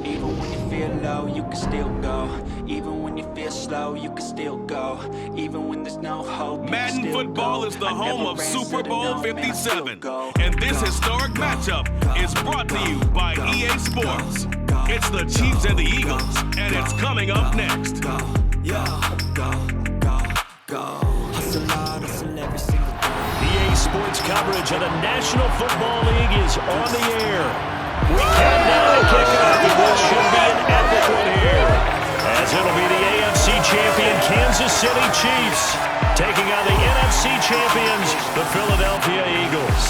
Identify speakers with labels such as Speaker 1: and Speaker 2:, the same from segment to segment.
Speaker 1: Even when you feel low, you can still go. Even when you feel slow, you can still go. Even when there's no hope,
Speaker 2: Madden football is the home of Super Bowl 57. And this historic matchup is brought to you by EA Sports. It's the Chiefs and the Eagles, and it's coming up next.
Speaker 1: Hustle hard, hustle every single day.
Speaker 3: EA Sports coverage of the National Football League is on the air. We count down the kickoff, and this should be an epic one here, as it'll be the AFC champion Kansas City Chiefs taking on the NFC champions, the Philadelphia Eagles.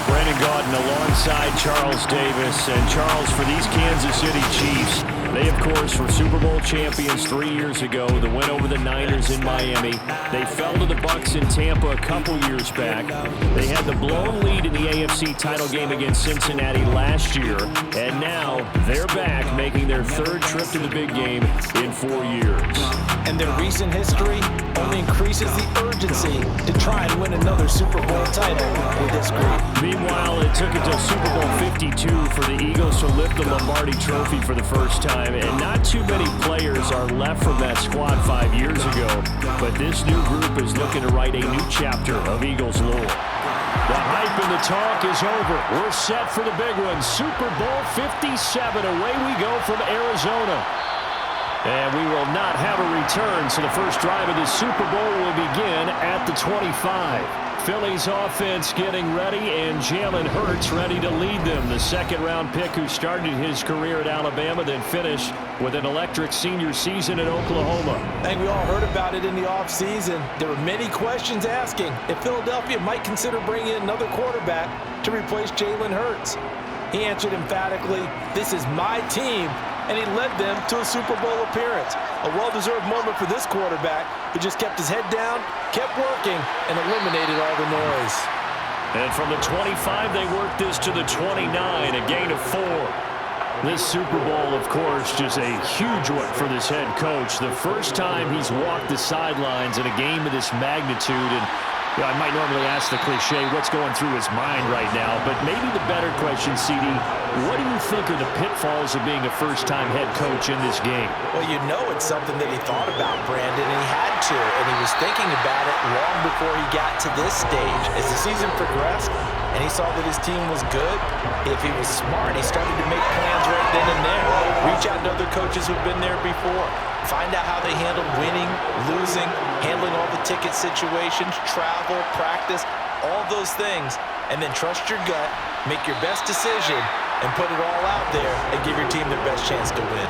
Speaker 3: Brandon Gaudin alongside Charles Davis. And Charles, for these Kansas City Chiefs, they, of course, were Super Bowl champions 3 years ago. The win over the Niners in Miami. They fell to the Bucs in Tampa a couple years back. They had the blown lead in the AFC title game against Cincinnati last year. And now they're back, making their third trip to the big game in 4 years.
Speaker 4: And their recent history only increases the urgency to try and win another Super Bowl title with this group.
Speaker 3: Meanwhile, it took until Super Bowl 52 for the Eagles to lift the Lombardi Trophy for the first time, and not too many players are left from that squad 5 years ago, but this new group is looking to write a new chapter of Eagles lore. The hype and the talk is over. We're set for the big one, Super Bowl 57. Away we go from Arizona. And we will not have a return, so the first drive of the Super Bowl will begin at the 25. Philly's offense getting ready, and Jalen Hurts ready to lead them. The second-round pick who started his career at Alabama, then finished with an electric senior season at Oklahoma.
Speaker 4: I think we all heard about it in the offseason. There were many questions asking if Philadelphia might consider bringing in another quarterback to replace Jalen Hurts. He answered emphatically, "This is my team," and he led them to a Super Bowl appearance. A well-deserved moment for this quarterback who just kept his head down, kept working, and eliminated all the noise.
Speaker 3: And from the 25, they worked this to the 29, a gain of 4. This Super Bowl, of course, just a huge one for this head coach. The first time he's walked the sidelines in a game of this magnitude, and I might normally ask the cliche, what's going through his mind right now, but maybe the better question, CD, what do you think are the pitfalls of being a first-time head coach in this game?
Speaker 4: Well, you know it's something that he thought about, Brandon, and he had to, and he was thinking about it long before he got to this stage. As the season progressed and he saw that his team was good, if he was smart, he started to make plans right then and there. Reach out to other coaches who've been there before. Find out how they handled winning, losing, handling all the ticket situations, travel, practice, all those things, and then trust your gut, make your best decision, and put it all out there and give your team their best chance to win.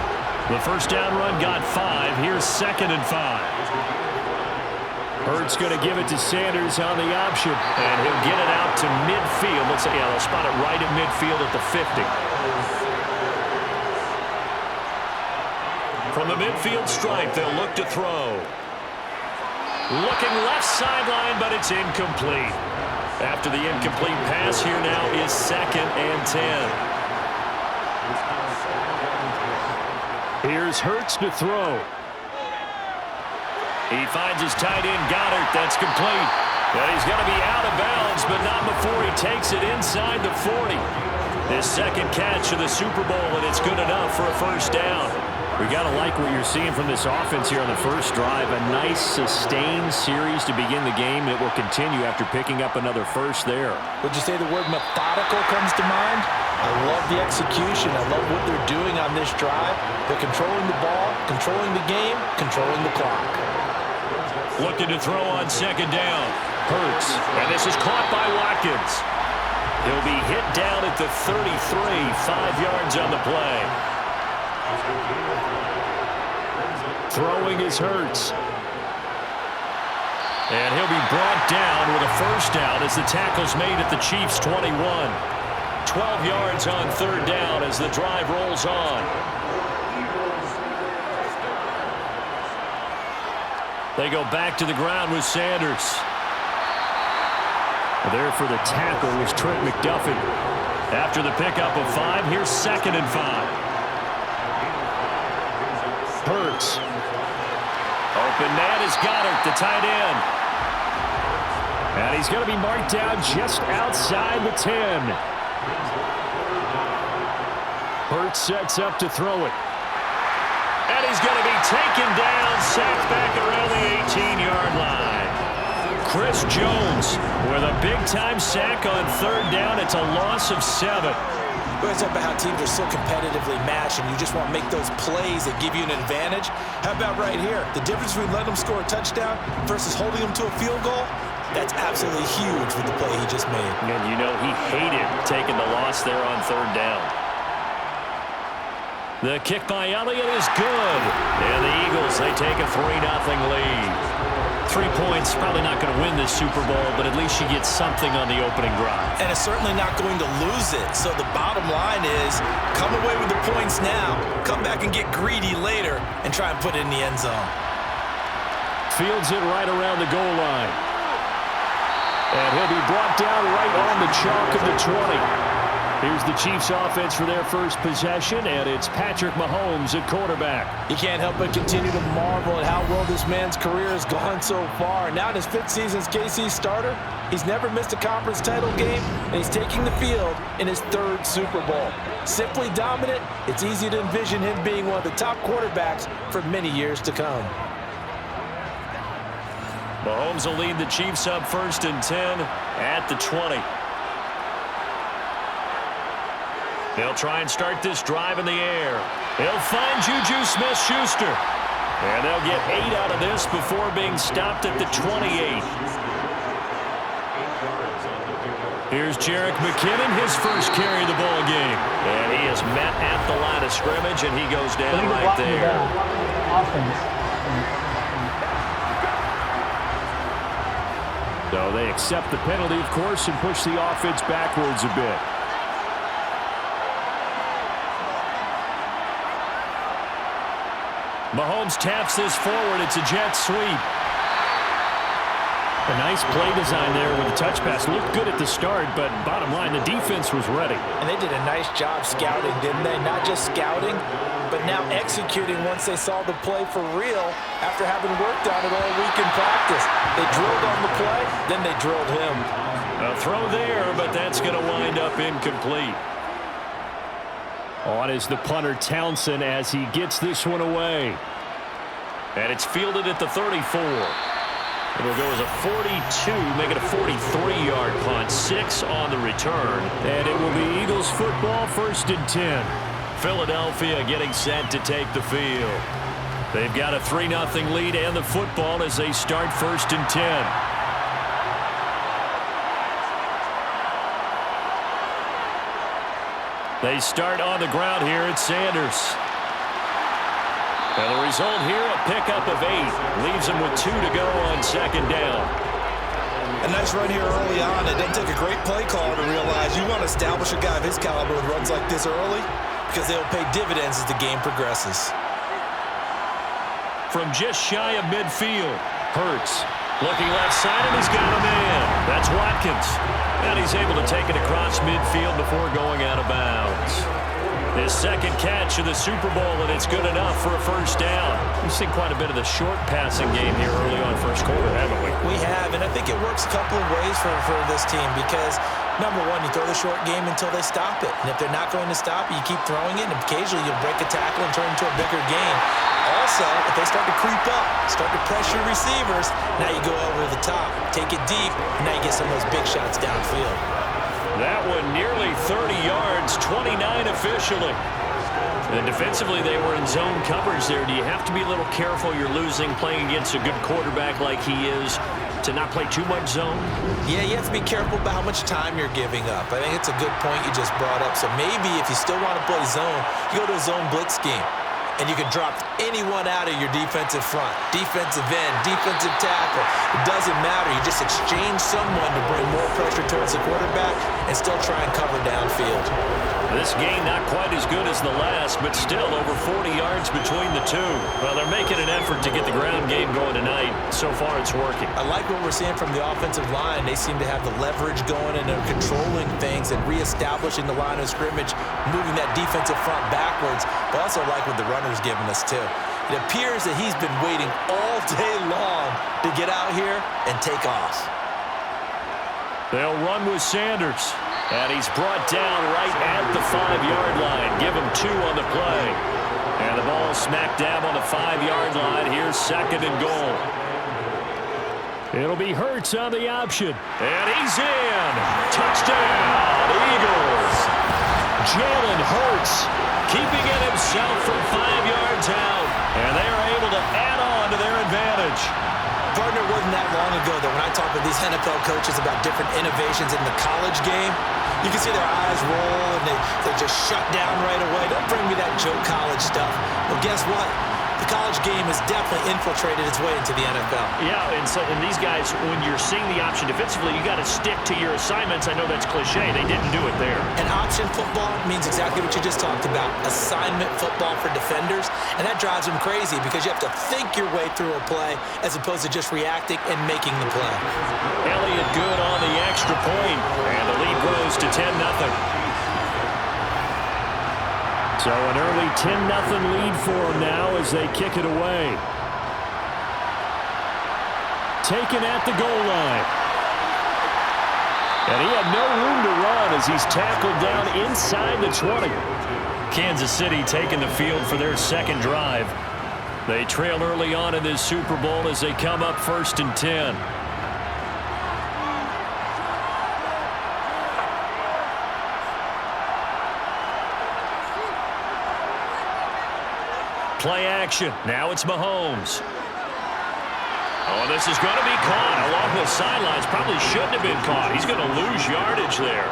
Speaker 3: The first down run got 5. Here's 2nd and 5. Hurts going to give it to Sanders on the option, and he'll get it out to midfield. Let's say, yeah, they'll spot it right at midfield at the 50. From the midfield stripe, they'll look to throw. Looking left sideline, but it's incomplete. After the incomplete pass, here now is 2nd and 10. Here's Hurts to throw. He finds his tight end, Goddard. That's complete. And he's going to be out of bounds, but not before he takes it inside the 40. His second catch of the Super Bowl, and it's good enough for a first down. We got to like what you're seeing from this offense here on the first drive. A nice, sustained series to begin the game, and it will continue after picking up another first there.
Speaker 4: Would you say the word methodical comes to mind? I love the execution. I love what they're doing on this drive. They're controlling the ball, controlling the game, controlling the clock.
Speaker 3: Looking to throw on 2nd down. Hurts, and this is caught by Watkins. He'll be hit down at the 33, 5 yards on the play. Throwing is Hurts. And he'll be brought down with a first down as the tackle's made at the Chiefs' 21. 12 yards on 3rd down as the drive rolls on. They go back to the ground with Sanders. There for the tackle was Trent McDuffie. After the pickup of 5, here's 2nd and 5. Hurts. Open man is Goddard, the tight end. And he's going to be marked down just outside the 10. Hurts sets up to throw it. And he's going to be taken down, sacked back around the 18-yard line. Chris Jones with a big-time sack on third down. It's a loss of 7.
Speaker 4: We always talk about how teams are so competitively matched and you just want to make those plays that give you an advantage. How about right here? The difference between letting them score a touchdown versus holding them to a field goal, that's absolutely huge with the play he just made.
Speaker 3: And you know he hated taking the loss there on third down. The kick by Elliott is good. And the Eagles, they take a 3-0 lead. 3 points, probably not going to win this Super Bowl, but at least you get something on the opening drive.
Speaker 4: And it's certainly not going to lose it. So the bottom line is, come away with the points now, come back and get greedy later, and try and put it in the end zone.
Speaker 3: Fields it right around the goal line. And he'll be brought down right on the chalk of the 20. Here's the Chiefs offense for their first possession, and it's Patrick Mahomes at quarterback.
Speaker 4: You can't help but continue to marvel at how well this man's career has gone so far. Now in his 5th season as KC's starter, he's never missed a conference title game, and he's taking the field in his 3rd Super Bowl. Simply dominant, it's easy to envision him being one of the top quarterbacks for many years to come.
Speaker 3: Mahomes will lead the Chiefs up 1st and 10 at the 20. They'll try and start this drive in the air. He'll find Juju Smith-Schuster. And they'll get 8 out of this before being stopped at the 28. Here's Jerick McKinnon, his first carry of the ball game. And he is met at the line of scrimmage, and he goes down right there. So they accept the penalty, of course, and push the offense backwards a bit. Mahomes taps this forward. It's a jet sweep. A nice play design there with the touch pass. Looked good at the start, but bottom line, the defense was ready.
Speaker 4: And they did a nice job scouting, didn't they? Not just scouting, but now executing once they saw the play for real after having worked on it all week in practice. They drilled on the play, then they drilled him.
Speaker 3: A throw there, but that's going to wind up incomplete. On is the punter Townsend as he gets this one away. And it's fielded at the 34. It'll go as a 42, make it a 43-yard punt. 6 on the return. And it will be Eagles football, 1st and 10. Philadelphia getting set to take the field. They've got a 3-0 lead and the football as they start 1st and 10. They start on the ground here at Sanders. And the result here, a pickup of 8. Leaves him with 2 to go on 2nd down.
Speaker 4: A nice run here early on. It doesn't take a great play caller to realize you want to establish a guy of his caliber with runs like this early because they'll pay dividends as the game progresses.
Speaker 3: From just shy of midfield, Hurts. Looking left side, and he's got a man. That's Watkins. And he's able to take it across midfield before going out of bounds. His 2nd catch of the Super Bowl, and it's good enough for a 1st down. We've seen quite a bit of the short passing game here early on 1st quarter, haven't we?
Speaker 4: We have, and I think it works a couple of ways for this team because, number one, you throw the short game until they stop it. And if they're not going to stop it, you keep throwing it, and occasionally you'll break a tackle and turn it into a bigger gain. Also, if they start to creep up, start to pressure receivers, now you go over the top, take it deep, and now you get some of those big shots downfield.
Speaker 3: That one nearly 30 yards, 29 officially. And defensively, they were in zone coverage there. Do you have to be a little careful? You're losing, playing against a good quarterback like he is, to not play too much zone?
Speaker 4: Yeah, you have to be careful about how much time you're giving up. I think it's a good point you just brought up. So maybe if you still want to play zone, you go to a zone blitz scheme. And you can drop anyone out of your defensive front, defensive end, defensive tackle. It doesn't matter. You just exchange someone to bring more pressure towards the quarterback and still try and cover downfield.
Speaker 3: This game not quite as good as the last, but still over 40 yards between the two. Well, they're making an effort to get the ground game going tonight. So far, it's working.
Speaker 4: I like what we're seeing from the offensive line. They seem to have the leverage going and they're controlling things and reestablishing the line of scrimmage, moving that defensive front backwards. But also like what the runner's giving us, too. It appears that he's been waiting all day long to get out here and take off.
Speaker 3: They'll run with Sanders. And he's brought down right at the 5-yard line. Give him 2 on the play. And the ball smack dab on the 5-yard line. Here's 2nd and goal. It'll be Hurts on the option. And he's in. Touchdown, Eagles. Jalen Hurts keeping it himself from 5 yards out. And they are able to add on to their advantage.
Speaker 4: Partner, it wasn't that long ago that when I talk with these NFL coaches about different innovations in the college game, you can see their eyes roll and they just shut down right away. Don't bring me that joke college stuff. Well, guess what? The college game has definitely infiltrated its way into the NFL.
Speaker 3: Yeah, and these guys, when you're seeing the option defensively, you got to stick to your assignments. I know that's cliche. They didn't do it there.
Speaker 4: And option football means exactly what you just talked about, assignment football for defenders, and that drives them crazy because you have to think your way through a play as opposed to just reacting and making the play.
Speaker 3: Elliott good on the extra point, and the lead grows to 10-0. So an early 10-0 lead for them now as they kick it away. Taken at the goal line. And he had no room to run as he's tackled down inside the 20. Kansas City taking the field for their second drive. They trail early on in this Super Bowl as they come up 1st and 10. Play action. Now it's Mahomes. Oh, this is going to be caught along the sidelines. Probably shouldn't have been caught. He's going to lose yardage there.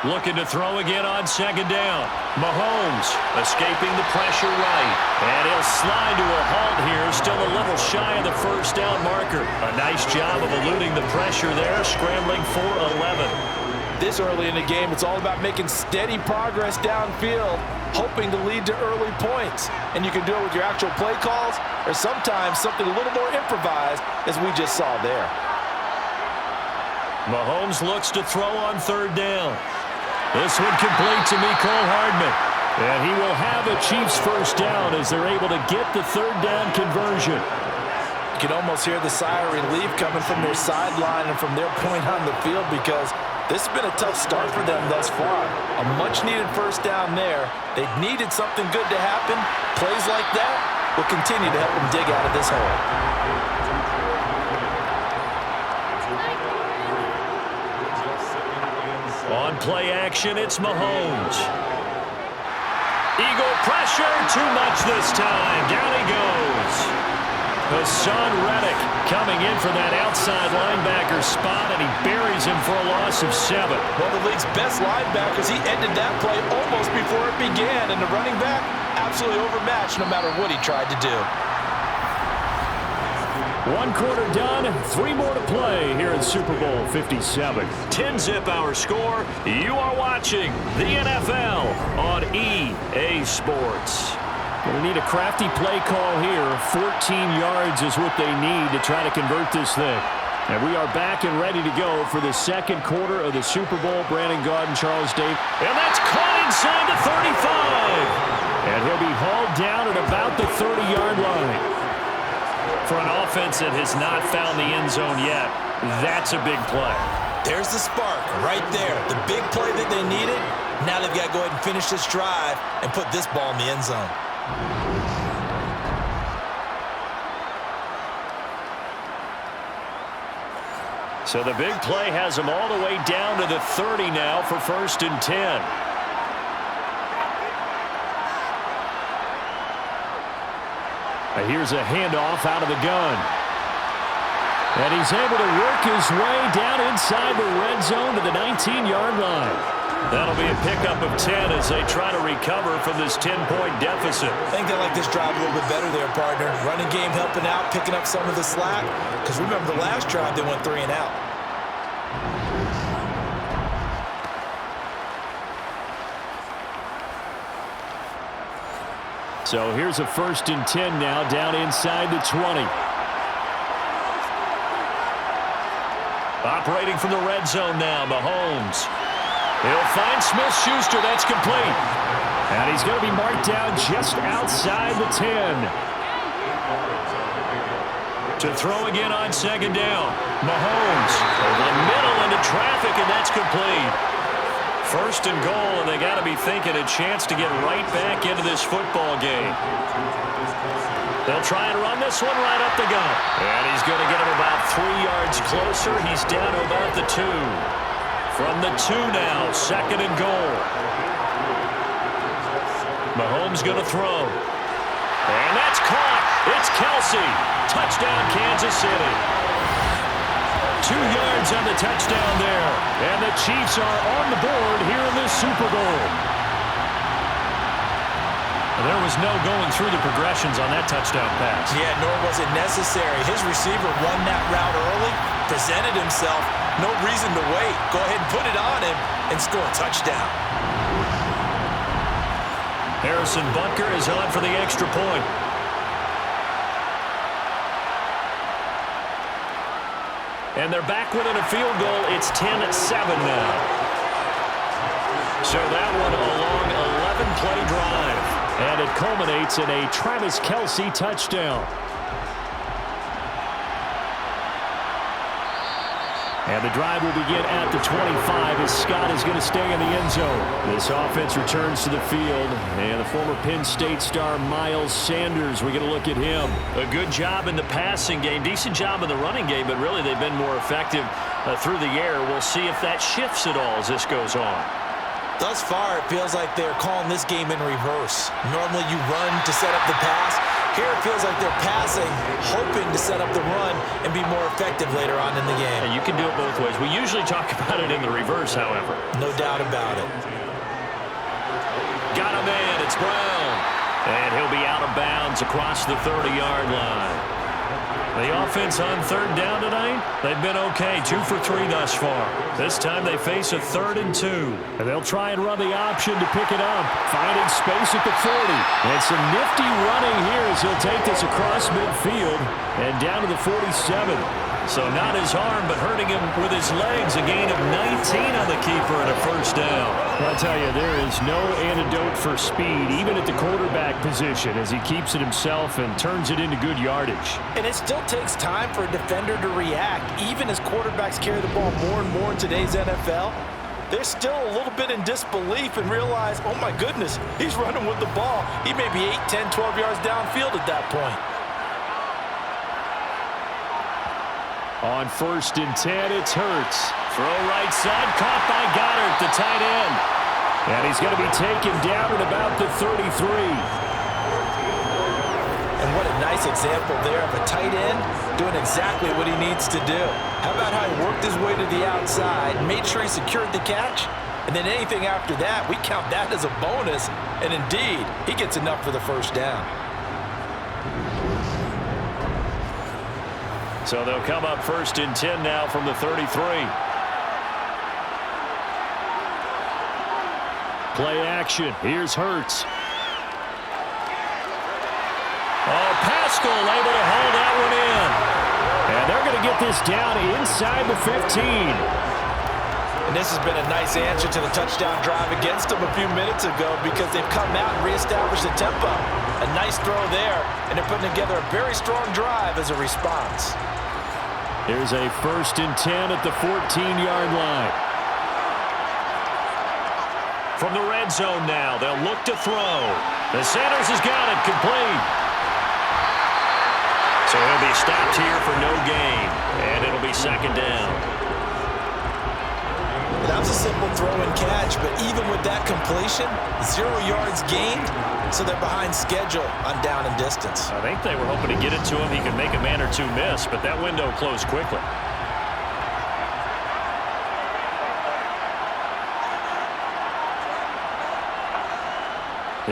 Speaker 3: Looking to throw again on 2nd down. Mahomes escaping the pressure right. And he'll slide to a halt here. Still a little shy of the 1st down marker. A nice job of eluding the pressure there. Scrambling for 11.
Speaker 5: This early in the game, it's all about making steady progress downfield, hoping to lead to early points. And you can do it with your actual play calls or sometimes something a little more improvised, as we just saw there.
Speaker 3: Mahomes looks to throw on 3rd down. This one complete to Mecole Hardman. And he will have a Chiefs 1st down as they're able to get the 3rd down conversion.
Speaker 5: You can almost hear the sigh of relief coming from their sideline and from their point on the field because this has been a tough start for them thus far. A much-needed 1st down there. They needed something good to happen. Plays like that will continue to help them dig out of this hole.
Speaker 3: On play action, it's Mahomes. Eagle pressure, too much this time. Down he goes. Hassan Reddick coming in for that outside linebacker spot, and he buries him for a loss of 7.
Speaker 5: One of the league's best linebackers, he ended that play almost before it began, and the running back absolutely overmatched no matter what he tried to do.
Speaker 3: 1 quarter done, 3 more to play here in Super Bowl 57. 10-zip our score. You are watching the NFL on EA Sports. Going to need a crafty play call here. 14 yards is what they need to try to convert this thing. And we are back and ready to go for the 2nd quarter of the Super Bowl. Brandon Gaudin, Charles Davis. And that's caught inside the 35. And he'll be hauled down at about the 30-yard line. For an offense that has not found the end zone yet, that's a big play.
Speaker 4: There's the spark right there. The big play that they needed. Now they've got to go ahead and finish this drive and put this ball in the end zone.
Speaker 3: So the big play has them all the way down to the 30 now for 1st and 10. Here's a handoff out of the gun. And he's able to work his way down inside the red zone to the 19-yard line. That'll be a pickup of 10 as they try to recover from this 10-point deficit.
Speaker 4: I think they like this drive a little bit better there, partner. Running game helping out, picking up some of the slack. Because remember, the last drive they went 3 and out.
Speaker 3: So here's a 1st and 10 now down inside the 20. Operating from the red zone now, Mahomes. He'll find Smith-Schuster. That's complete. And he's going to be marked down just outside the 10. To throw again on second down. Mahomes over the middle into traffic, and that's complete. First and goal, and they got to be thinking a chance to get right back into this football game. They'll try and run this one right up the gut. And he's going to get him about 3 yards closer. He's down to about the 2. From the 2 now, second and goal. Mahomes going to throw. And that's caught. It's Kelsey. Touchdown, Kansas City. 2 yards on the touchdown there. And the Chiefs are on the board here in this Super Bowl. There was no going through the progressions on that touchdown pass.
Speaker 5: Yeah, nor was it necessary. His receiver won that route early, presented himself. No reason to wait. Go ahead and put it on him and score a touchdown.
Speaker 3: Harrison Butker is on for the extra point. And they're back within a field goal. It's 10-7 now. So that one a long 11-play drive. And it culminates in a Travis Kelce touchdown. And the drive will begin at the 25 as Scott is going to stay in the end zone. This offense returns to the field. And the former Penn State star Miles Sanders, we're going to look at him. A good job in the passing game, decent job in the running game, but really they've been more effective through the air. We'll see if that shifts at all as this goes on.
Speaker 5: Thus far, it feels like they're calling this game in reverse. Normally you run to set up the pass. Here it feels like they're passing, hoping to set up the run and be more effective later on in the game.
Speaker 3: And you can do it both ways. We usually talk about it in the reverse, however.
Speaker 5: No doubt about it.
Speaker 3: Got a man, it's Brown. And he'll be out of bounds across the 30-yard line. The offense on third down tonight, they've been okay, 2 for 3 thus far. This time they face a 3rd and 2. And they'll try and run the option to pick it up, finding space at the 40. And some nifty running here as he'll take this across midfield and down to the 47. So not his arm, but hurting him with his legs. A gain of 19 on the keeper and a first down. I'll tell you, there is no antidote for speed, even at the quarterback position, as he keeps it himself and turns it into good yardage.
Speaker 5: And it still takes time for a defender to react. Even as quarterbacks carry the ball more and more in today's NFL, they're still a little bit in disbelief and realize, oh my goodness, he's running with the ball. He may be 8, 10, 12 yards downfield at that point.
Speaker 3: On 1st and 10, it's Hurts. Throw right side, caught by Goddard, the tight end. And he's going to be taken down at about the 33.
Speaker 5: And what a nice example there of a tight end doing exactly what he needs to do. How about how he worked his way to the outside, made sure he secured the catch, and then anything after that, we count that as a bonus. And indeed, he gets enough for the first down.
Speaker 3: So they'll come up 1st and 10 now from the 33. Play action. Here's Hurts. Oh, Pascal able to hold that one in. And they're going to get this down inside the 15.
Speaker 5: And this has been a nice answer to the touchdown drive against them a few minutes ago because they've come out and reestablished the tempo. A nice throw there, and they're putting together a very strong drive as a response.
Speaker 3: Here's a 1st and 10 at the 14-yard line. From the red zone now, they'll look to throw. The Sanders has got it, complete. So he'll be stopped here for no gain, and it'll be 2nd down.
Speaker 5: That was a simple throw and catch, but even with that completion, 0 yards gained, so they're behind schedule on down and distance.
Speaker 3: I think they were hoping to get it to him. He could make a man or two miss, but that window closed quickly.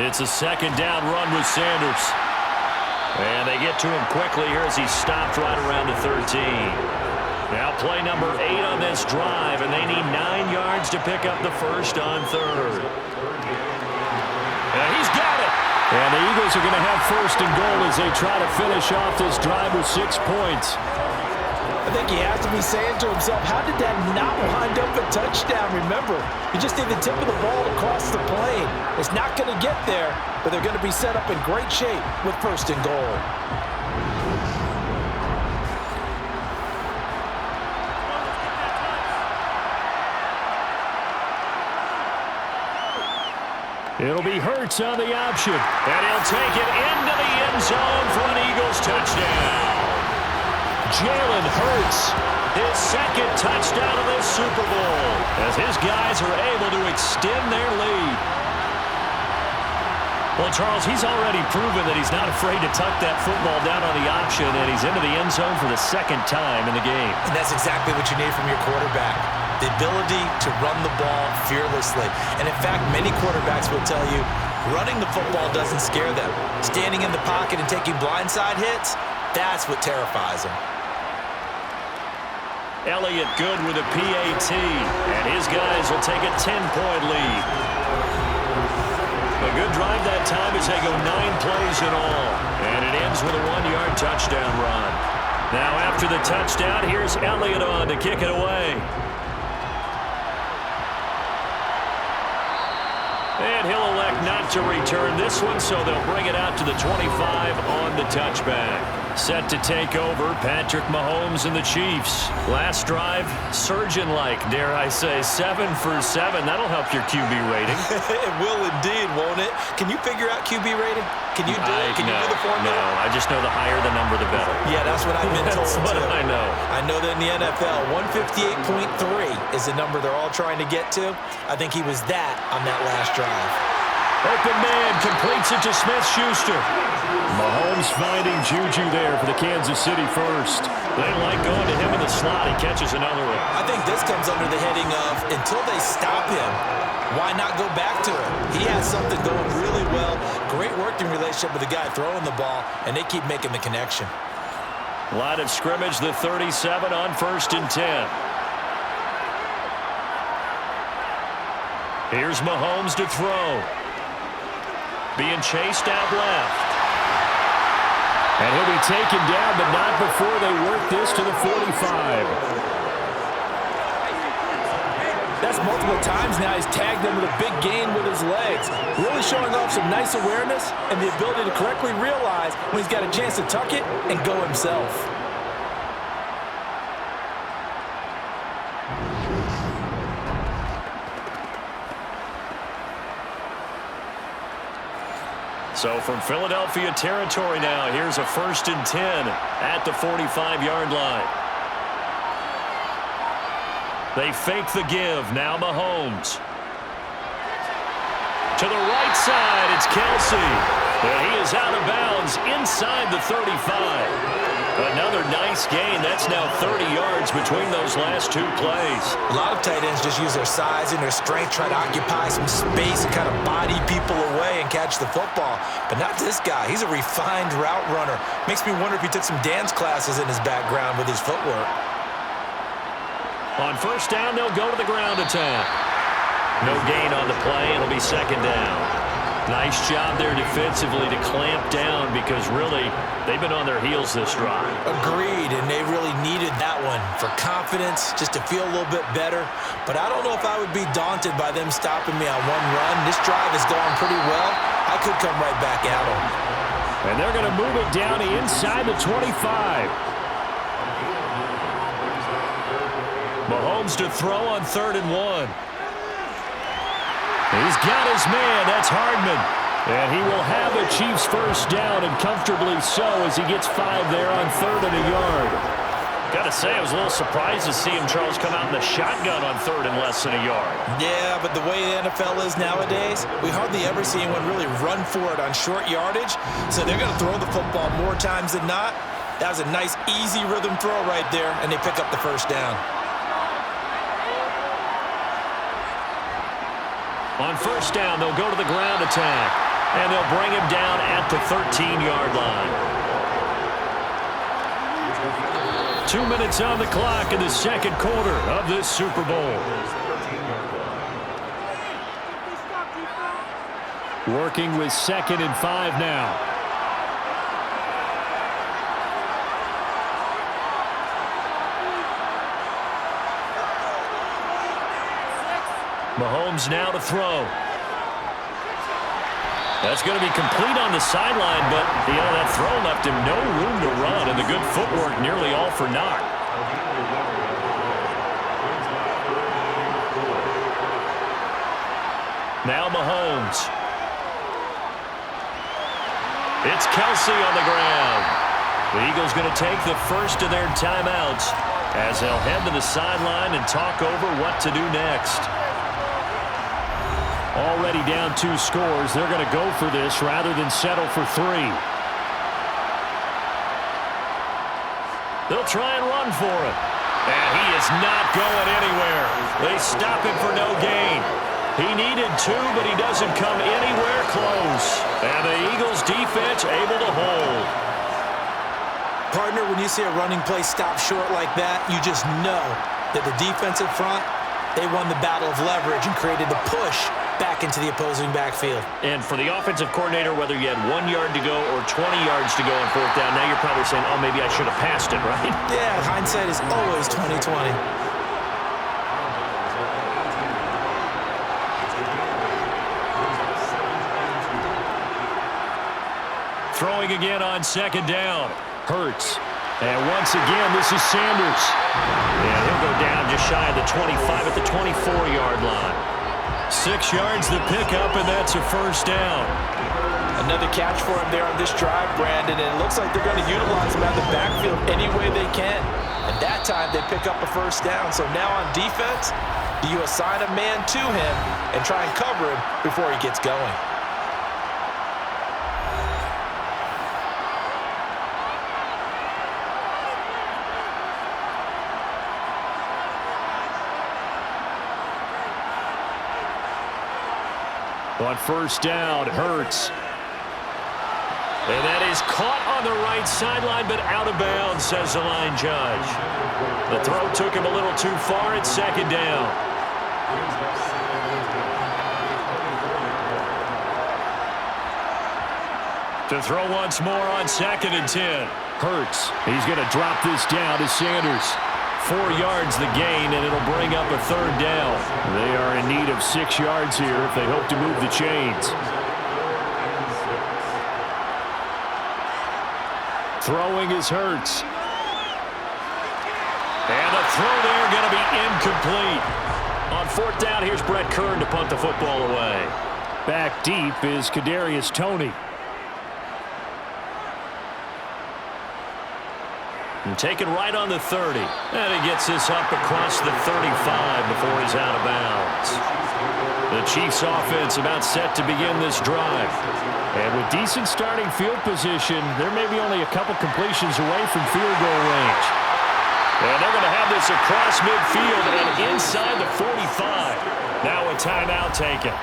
Speaker 3: It's a 2nd down run with Sanders. And they get to him quickly here as he's stopped right around the 13. Now play number 8 on this drive, and they need 9 yards to pick up the first on 3rd. And he's got it. And the Eagles are going to have 1st and goal as they try to finish off this drive with 6 points.
Speaker 5: I think he has to be saying to himself, how did that not wind up a touchdown? Remember, you just need the tip of the ball across the plane. It's not going to get there, but they're going to be set up in great shape with 1st and goal.
Speaker 3: It'll be Hurts on the option, and he'll take it into the end zone for an Eagles touchdown. Jalen Hurts, his second touchdown of this Super Bowl, as his guys are able to extend their lead. Well, Charles, he's already proven that he's not afraid to tuck that football down on the option, and he's into the end zone for the second time in the game.
Speaker 4: And that's exactly what you need from your quarterback, the ability to run the ball fearlessly. And in fact, many quarterbacks will tell you running the football doesn't scare them. Standing in the pocket and taking blindside hits, that's what terrifies them.
Speaker 3: Elliott good with a PAT, and his guys will take a 10-point lead. A good drive that time as they go 9 plays in all. And it ends with a 1-yard touchdown run. Now after the touchdown, here's Elliott on to kick it away. And he'll elect not to return this one, so they'll bring it out to the 25 on the touchback. Set to take over, Patrick Mahomes and the Chiefs. Last drive, surgeon-like, dare I say, 7 for 7. That'll help your QB rating.
Speaker 4: It will indeed, won't it? Can you figure out QB rating? Can you do it? Can you do the formula?
Speaker 3: No, I just know the higher the number, the better.
Speaker 4: Yeah, that's what I've been told,
Speaker 3: That's what I know.
Speaker 4: I know that in the NFL, 158.3 is the number they're all trying to get to. I think he was that on that last drive.
Speaker 3: Open man completes it to Smith-Schuster. Mahomes finding Juju there for the Kansas City first. They like going to him in the slot. He catches another one.
Speaker 4: I think this comes under the heading of until they stop him, why not go back to him? He has something going really well. Great working relationship with the guy throwing the ball, and they keep making the connection.
Speaker 3: Line of scrimmage, the 37 on 1st and 10. Here's Mahomes to throw. Being chased out left. And he'll be taken down, but not before they work this to the 45.
Speaker 5: That's multiple times now he's tagged them with a big gain with his legs. Really showing off some nice awareness and the ability to correctly realize when he's got a chance to tuck it and go himself.
Speaker 3: So from Philadelphia territory now, here's a 1st and 10 at the 45-yard line. They fake the give. Now Mahomes. To the right side, it's Kelsey. And he is out of bounds inside the 35. Another nice gain. That's now 30 yards between those last 2 plays.
Speaker 4: A lot of tight ends just use their size and their strength, try to occupy some space and kind of body people away and catch the football. But not this guy. He's a refined route runner. Makes me wonder if he took some dance classes in his background with his footwork.
Speaker 3: On 1st down, they'll go to the ground attack. No gain on the play. It'll be 2nd down. Nice job there defensively to clamp down because really they've been on their heels this drive.
Speaker 4: Agreed, and they really needed that one for confidence, just to feel a little bit better. But I don't know if I would be daunted by them stopping me on one run. This drive has gone pretty well. I could come right back at them.
Speaker 3: And they're going to move it down inside the 25. Mahomes to throw on 3rd and 1. He's got his man. That's Hardman. And he will have the Chiefs 1st down, and comfortably so as he gets 5 there on 3rd and a yard. Got to say, I was a little surprised to see him, Charles, come out in the shotgun on 3rd and less than a yard.
Speaker 4: Yeah, but the way the NFL is nowadays, we hardly ever see anyone really run for it on short yardage. So they're going to throw the football more times than not. That was a nice, easy rhythm throw right there, and they pick up the 1st down.
Speaker 3: On 1st down, they'll go to the ground attack, and they'll bring him down at the 13-yard line. 2 minutes on the clock in the 2nd quarter of this Super Bowl. Working with 2nd and 5 now. Mahomes now to throw. That's going to be complete on the sideline, but that throw left him no room to run, and the good footwork nearly all for naught. Now Mahomes. It's Kelsey on the ground. The Eagles going to take the first of their timeouts as they'll head to the sideline and talk over what to do next. Already down 2 scores. They're going to go for this rather than settle for 3. They'll try and run for it. And he is not going anywhere. They stop him for no gain. He needed 2, but he doesn't come anywhere close. And the Eagles defense able to hold.
Speaker 4: Partner, when you see a running play stop short like that, you just know that the defensive front, they won the battle of leverage and created the push back into the opposing backfield.
Speaker 3: And for the offensive coordinator, whether you had 1 yard to go or 20 yards to go on 4th down, now you're probably saying, oh, maybe I should have passed it, right?
Speaker 4: Yeah, hindsight is always 20/20.
Speaker 3: Throwing again on 2nd down. Hurts. And once again, this is Sanders. And he'll go down just shy of the 25 at the 24-yard line. 6 yards the pickup, and that's a 1st down.
Speaker 5: Another catch for him there on this drive, Brandon, and it looks like they're going to utilize him out of the backfield any way they can. And that time they pick up a 1st down. So now on defense, do you assign a man to him and try and cover him before he gets going?
Speaker 3: On 1st down, Hurts. And that is caught on the right sideline, but out of bounds, says the line judge. The throw took him a little too far at 2nd down. To throw once more on 2nd and 10. Hurts. He's going to drop this down to Sanders. 4 yards the gain, and it'll bring up a 3rd down. They are in need of 6 yards here if they hope to move the chains. Throwing is Hurts. And the throw there going to be incomplete. On 4th down, here's Brett Kern to punt the football away. Back deep is Kadarius Toney. And taken right on the 30. And he gets this up across the 35 before he's out of bounds. The Chiefs offense about set to begin this drive. And with decent starting field position, there may be only a couple completions away from field goal range. And they're going to have this across midfield and inside the 45. Now a timeout taken.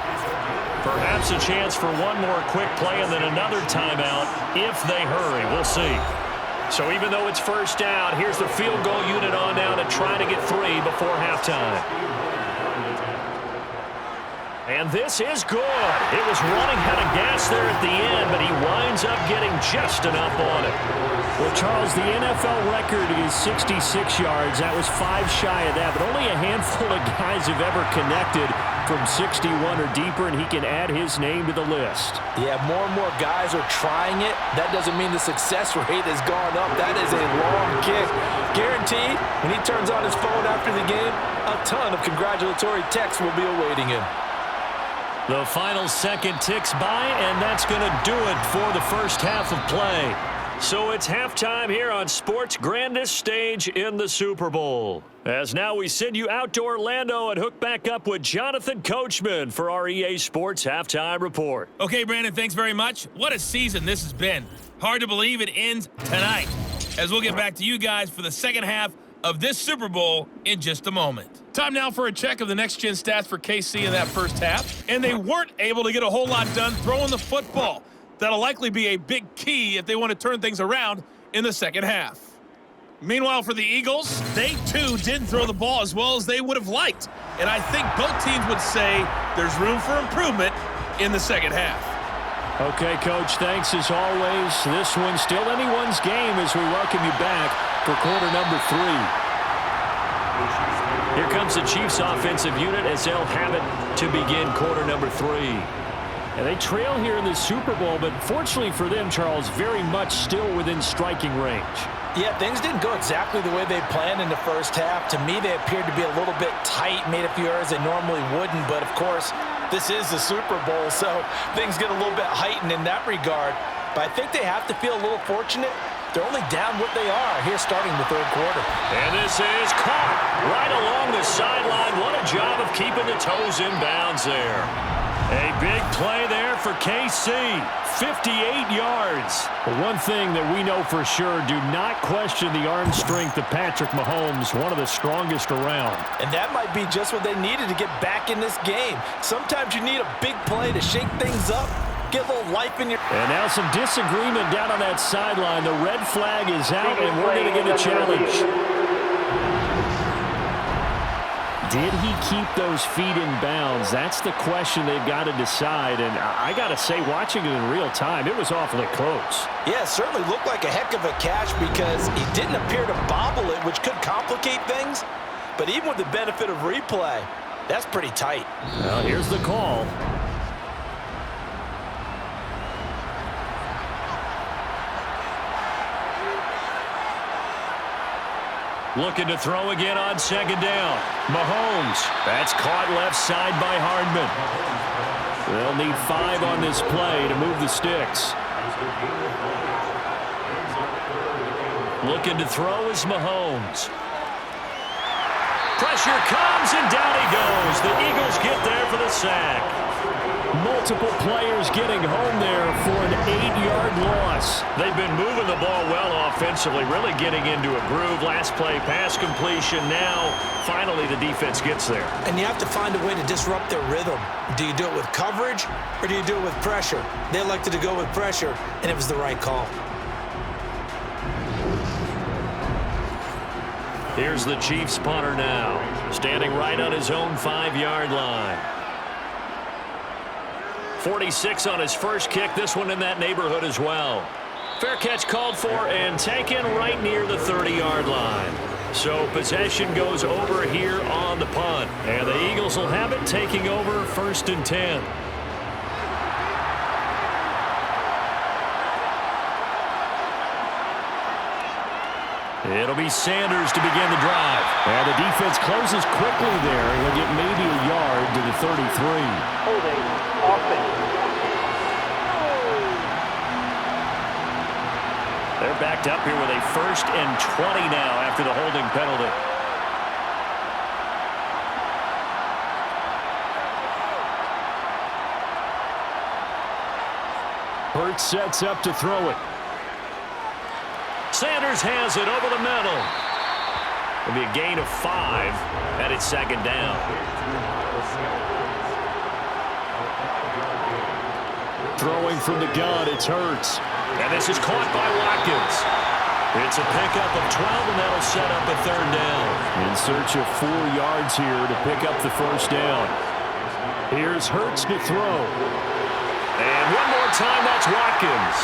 Speaker 3: Perhaps a chance for one more quick play and then another timeout if they hurry. We'll see. So even though it's 1st down, here's the field goal unit on now to try to get 3 before halftime. And this is good. It was running out of gas there at the end, but he winds up getting just enough on it. Well, Charles, the NFL record is 66 yards. That was 5 shy of that, but only a handful of guys have ever connected from 61 or deeper, and he can add his name to the list.
Speaker 5: Yeah, more and more guys are trying it. That doesn't mean the success rate has gone up. That is a long kick. Guaranteed, when he turns on his phone after the game, a ton of congratulatory texts will be awaiting him.
Speaker 3: The final second ticks by, and that's going to do it for the first half of play. So it's halftime here on sports' grandest stage in the Super Bowl. As now we send you out to Orlando and hook back up with Jonathan Coachman for our EA Sports Halftime Report.
Speaker 6: Okay, Brandon, thanks very much. What a season this has been. Hard to believe it ends tonight, as we'll get back to you guys for the second half of this Super Bowl in just a moment. Time now for a check of the next-gen stats for KC in that first half, and they weren't able to get a whole lot done throwing the football. That'll likely be a big key if they want to turn things around in the second half. Meanwhile, for the Eagles, they too didn't throw the ball as well as they would have liked. And I think both teams would say there's room for improvement in the second half.
Speaker 3: Okay, Coach, thanks as always. This one's still anyone's game as we welcome you back for quarter number 3. Here comes the Chiefs offensive unit as they'll have it to begin quarter number 3. And they trail here in the Super Bowl, but fortunately for them, Charles, very much still within striking range.
Speaker 5: Yeah, things didn't go exactly the way they planned in the first half. To me, they appeared to be a little bit tight, made a few errors they normally wouldn't. But, of course, this is the Super Bowl, so things get a little bit heightened in that regard. but I think they have to feel a little fortunate. They're only down what they are here starting the third quarter.
Speaker 3: And this is caught right along the sideline. What a job of keeping the toes in bounds there. A big play there for KC. 58 yards. But one thing that we know for sure, do not question the arm strength of Patrick Mahomes, one of the strongest around.
Speaker 5: And that might be just what they needed to get back in this game. Sometimes you need a big play to shake things up, get a little life in your...
Speaker 3: And now some disagreement down on that sideline. The red flag is out, and we're going to get a challenge. Did he keep those feet in bounds? That's the question they've got to decide. And I got to say, watching it in real time, it was awfully close.
Speaker 5: Yeah, it certainly looked like a heck of a catch because he didn't appear to bobble it, which could complicate things. But even with the benefit of replay, that's pretty tight.
Speaker 3: Well, here's the call. Looking to throw again on second down. Mahomes. That's caught left side by Hardman. They'll need 5 on this play to move the sticks. Looking to throw is Mahomes. Pressure comes, and down he goes. The Eagles get there for the sack. Multiple players getting home there for an 8-yard loss. They've been moving the ball well offensively, really getting into a groove. Last play, pass completion. Now, finally, the defense gets there.
Speaker 5: And you have to find a way to disrupt their rhythm. Do you do it with coverage, or do you do it with pressure? They elected to go with pressure, and it was the right call.
Speaker 3: Here's the Chiefs punter now, standing right on his own 5-yard line. 46 on his first kick, this one in that neighborhood as well. Fair catch called for and taken right near the 30-yard line. So possession goes over here on the punt. And the Eagles will have it, taking over 1st and 10. It'll be Sanders to begin the drive. And the defense closes quickly there. He'll get maybe a yard to the 33.
Speaker 7: Holding offense.
Speaker 3: They're backed up here with a 1st and 20 now after the holding penalty. Hurts sets up to throw it. Sanders has it over the middle. It'll be a gain of 5, and it's 2nd down. Throwing from the gun, it's Hurts. And this is caught by Watkins. It's a pickup of 12, and that'll set up a 3rd down. In search of 4 yards here to pick up the 1st down. Here's Hurts to throw. And one more time, that's Watkins.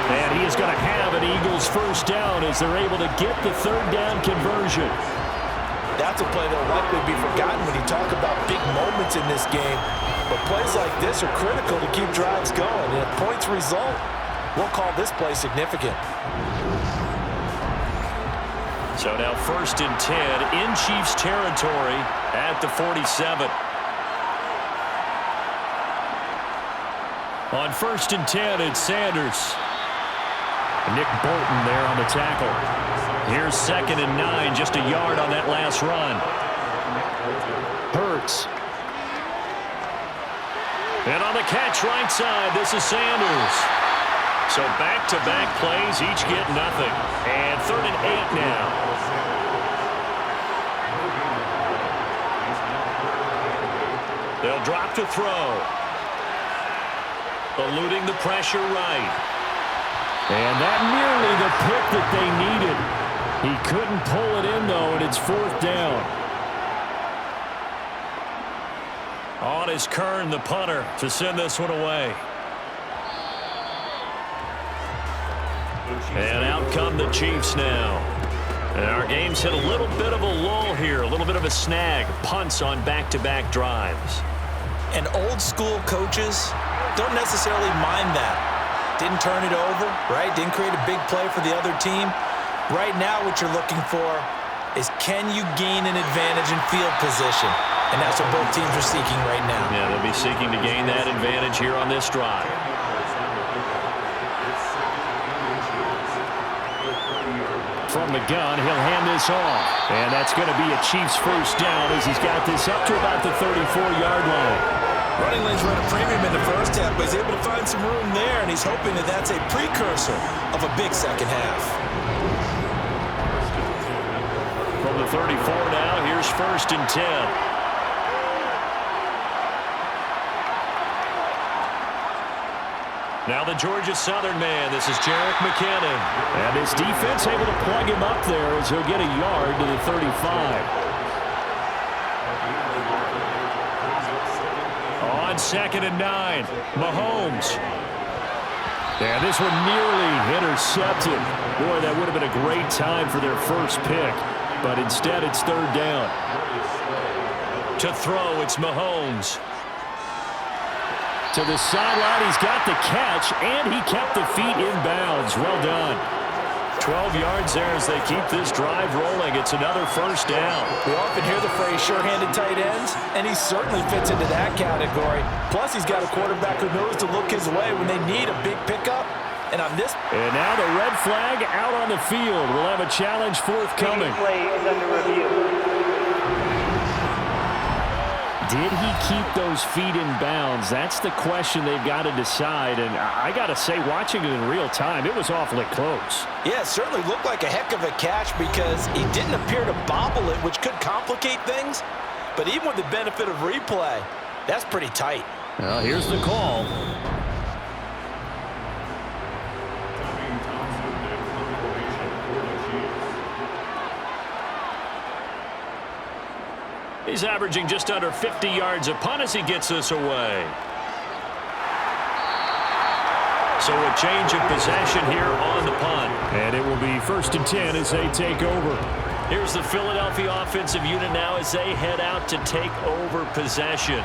Speaker 3: And he is going to have an Eagles 1st down as they're able to get the 3rd down conversion.
Speaker 5: That's a play that will likely be forgotten when you talk about big moments in this game. But plays like this are critical to keep drives going. And if points result, we'll call this play significant.
Speaker 3: So now 1st and 10 in Chiefs territory at the 47. On 1st and 10, it's Sanders. Nick Bolton there on the tackle. Here's 2nd and 9, just a yard on that last run. Hurts. And on the catch right side, this is Sanders. So back-to-back plays, each get nothing. And 3rd and 8 now. They'll drop to throw. Eluding the pressure right. And that nearly the pick that they needed. He couldn't pull it in, though, and it's 4th down. On is Kern, the punter, to send this one away. And out come the Chiefs now. And our game's hit a little bit of a lull here, a little bit of a snag. Punts on back-to-back drives.
Speaker 5: And old-school coaches don't necessarily mind that. Didn't turn it over, right? Didn't create a big play for the other team. Right now what you're looking for is can you gain an advantage in field position? And that's what both teams are seeking right now.
Speaker 3: Yeah, they'll be seeking to gain that advantage here on this drive. from the gun. He'll hand this off. And that's going to be a Chiefs first down as he's got this up to about the 34-yard line.
Speaker 5: Running lanes were at a premium in the first half, but he's able to find some room there, and he's hoping that that's a precursor of a big second half.
Speaker 3: From the 34 now, here's 1st and 10. Now the Georgia Southern man, this is Jerick McKinnon. And his defense able to plug him up there as he'll get a yard to the 35. On 2nd and 9, Mahomes. And this one nearly intercepted. Boy, that would have been a great time for their first pick. But instead, it's 3rd down. To throw, it's Mahomes. To the sideline, he's got the catch, and he kept the feet in bounds. Well done. 12 yards there as they keep this drive rolling. It's another 1st down.
Speaker 5: We often hear the phrase sure-handed tight ends, and he certainly fits into that category. Plus, he's got a quarterback who knows to look his way when they need a big pickup. And on this...
Speaker 3: And now the red flag out on the field. We'll have a challenge forthcoming.
Speaker 7: Play is under review.
Speaker 3: Did he keep those feet in bounds? That's the question they've got to decide. And I got to say, watching it in real time, it was awfully close.
Speaker 5: Yeah, it certainly looked like a heck of a catch because he didn't appear to bobble it, which could complicate things. But even with the benefit of replay, that's pretty tight.
Speaker 3: Well, here's the call. He's averaging just under 50 yards a punt as he gets this away. So a change of possession here on the punt. And it will be 1st and 10 as they take over. Here's the Philadelphia offensive unit now as they head out to take over possession.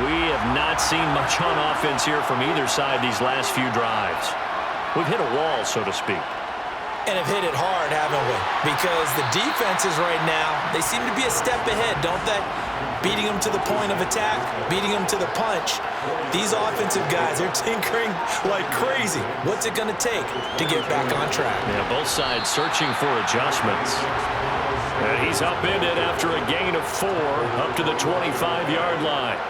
Speaker 3: We have not seen much on offense here from either side these last few drives. We've hit a wall, so to speak.
Speaker 5: And have hit it hard, haven't we? Because the defenses right now, they seem to be a step ahead, don't they? Beating them to the point of attack, beating them to the punch. These offensive guys, they're tinkering like crazy. What's it going to take to get back on track?
Speaker 3: Yeah, both sides searching for adjustments. And he's upended after a gain of 4 up to the 25-yard line.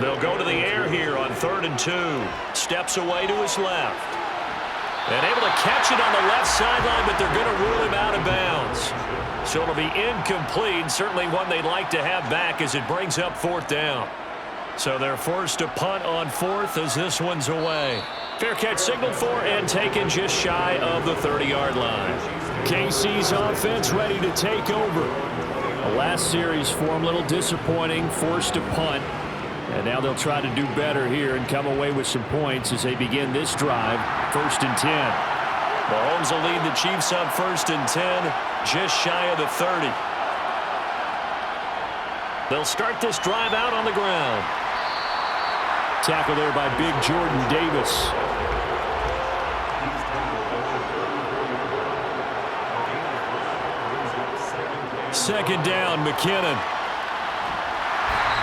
Speaker 3: They'll go to the air here on 3rd and 2. Steps away to his left. And able to catch it on the left sideline, but they're going to rule him out of bounds. So it'll be incomplete, certainly one they'd like to have back as it brings up 4th down. So they're forced to punt on 4th as this one's away. Fair catch signaled for and taken just shy of the 30-yard line. KC's offense ready to take over. The last series for them, a little disappointing, forced to punt. And now they'll try to do better here and come away with some points as they begin this drive. 1st and 10. Mahomes will lead the Chiefs on 1st and 10, just shy of the 30. They'll start this drive out on the ground. Tackle there by big Jordan Davis. Second down, McKinnon.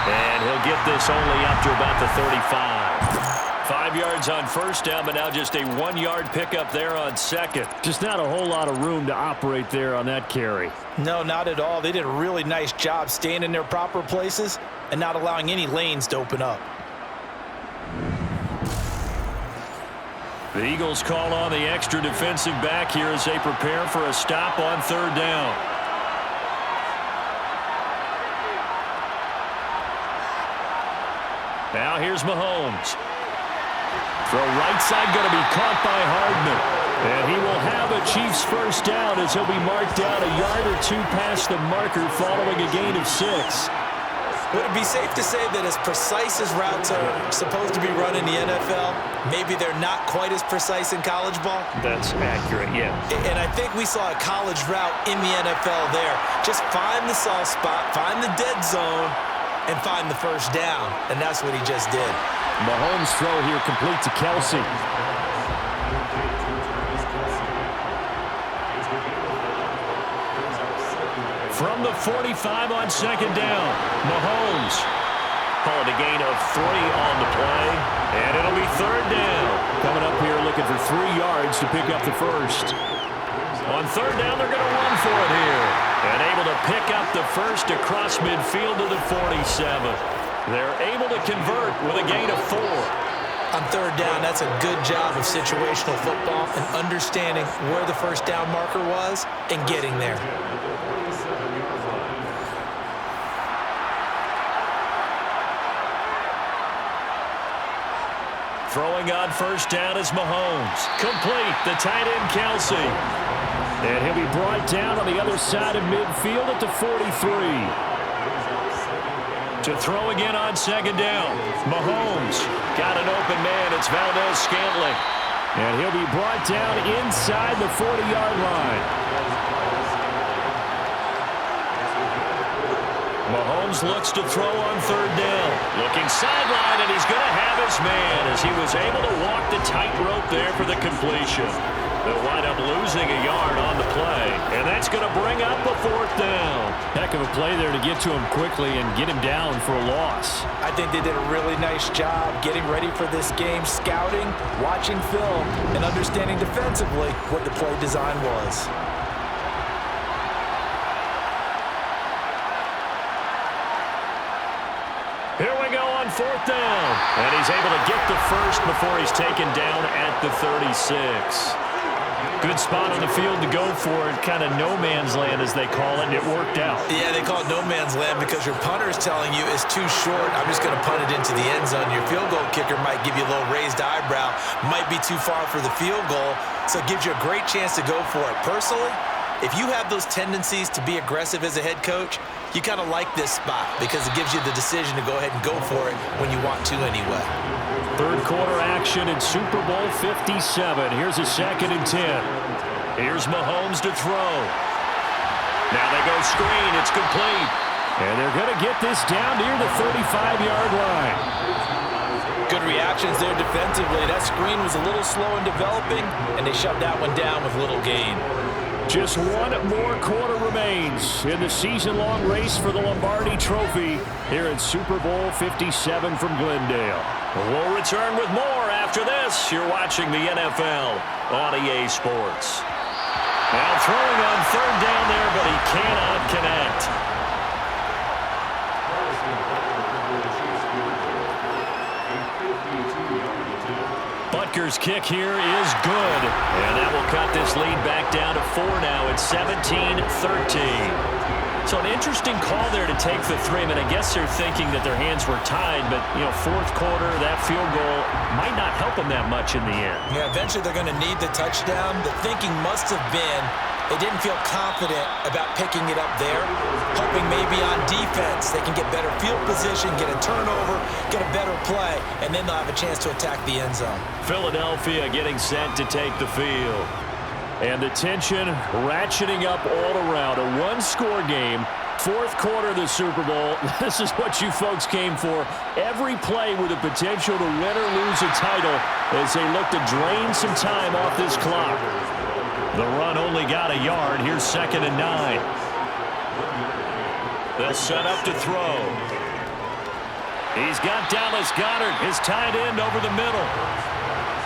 Speaker 3: And he'll get this only up to about the 35. 5 yards on 1st down, but now just a 1-yard pickup there on 2nd. Just not a whole lot of room to operate there on that carry.
Speaker 5: No, not at all. They did a really nice job staying in their proper places and not allowing any lanes to open up.
Speaker 3: The Eagles call on the extra defensive back here as they prepare for a stop on 3rd down. Now here's Mahomes. Throw right side going to be caught by Hardman. And he will have a Chiefs first down as he'll be marked down a yard or 2 past the marker following a gain of 6.
Speaker 5: Would it be safe to say that as precise as routes are supposed to be run in the NFL, maybe they're not quite as precise in college ball?
Speaker 3: That's accurate, yeah.
Speaker 5: And I think we saw a college route in the NFL there. Just find the soft spot, find the dead zone, and find the first down. And that's what he just did.
Speaker 3: Mahomes' throw here complete to Kelsey. From the 45 on 2nd down, Mahomes. Call it a gain of 3 on the play. And it'll be third down. Coming up here looking for 3 yards to pick up the first. On third down, they're going to run for it here. And able to pick up the first across midfield to the 47. They're able to convert with a gain of 4.
Speaker 4: On third down, that's a good job of situational football and understanding where the first down marker was and getting there.
Speaker 3: Throwing on first down is Mahomes. Complete, the tight end Kelsey. And he'll be brought down on the other side of midfield at the 43. To throw again on second down. Mahomes got an open man. It's Valdez-Scantling. And he'll be brought down inside the 40-yard line. Mahomes looks to throw on third down. Looking sideline, and he's going to have his man as he was able to walk the tightrope there for the completion. They'll wind up losing a yard on the play, and that's going to bring up a fourth down.
Speaker 8: Heck of a play there to get to him quickly and get him down for a loss.
Speaker 5: I think they did a really nice job getting ready for this game, scouting, watching film, and understanding defensively what the play design was.
Speaker 3: Here we go on fourth down. And he's able to get the first before he's taken down at the 36. Good spot on the field to go for it. Kind of no man's land, as they call it, and it worked out.
Speaker 4: Yeah, they call it no man's land because your punter is telling you it's too short. I'm just going to punt it into the end zone. Your field goal kicker might give you a little raised eyebrow, might be too far for the field goal, so it gives you a great chance to go for it. Personally, if you have those tendencies to be aggressive as a head coach, you kind of like this spot because it gives you the decision to go ahead and go for it when you want to anyway.
Speaker 3: Third quarter action in Super Bowl 57. Here's a 2nd and 10. Here's Mahomes to throw. Now they go screen. It's complete. And they're going to get this down near the 35-yard line.
Speaker 5: Good reactions there defensively. That screen was a little slow in developing, and they shut that one down with little gain.
Speaker 3: Just one more quarter remains in the season-long race for the Lombardi Trophy here in Super Bowl 57 from Glendale. We'll return with more after this. You're watching the NFL on EA Sports. Now throwing on third down there, but he cannot connect. Butker's kick here is good. And that will cut this lead back down to 4 now. It's 17-13. So an interesting call there to take the 3. I mean, I guess they're thinking that their hands were tied, but, you know, fourth quarter, that field goal might not help them that much in the end.
Speaker 4: Yeah, eventually they're going to need the touchdown. The thinking must have been they didn't feel confident about picking it up there, hoping maybe on defense they can get better field position, get a turnover, get a better play, and then they'll have a chance to attack the end zone.
Speaker 3: Philadelphia getting set to take the field. And the tension ratcheting up all around. A one-score game. Fourth quarter of the Super Bowl. This is what you folks came for. Every play with the potential to win or lose a title as they look to drain some time off this clock. The run only got a yard. Here's 2nd and 9. They'll set up to throw. He's got Dallas Goedert, his tight end, over the middle.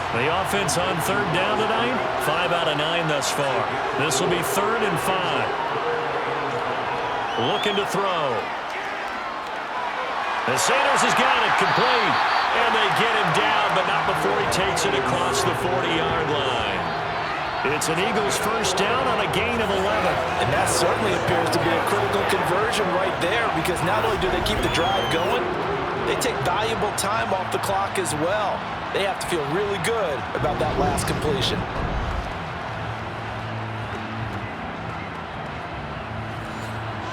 Speaker 3: The offense on third down tonight, 5 out of 9 thus far. This will be 3rd and 5. Looking to throw. The Sanders has got it complete. And they get him down, but not before he takes it across the 40-yard line. It's an Eagles first down on a gain of 11.
Speaker 5: And that certainly appears to be a critical conversion right there because not only do they keep the drive going, they take valuable time off the clock as well. They have to feel really good about that last completion.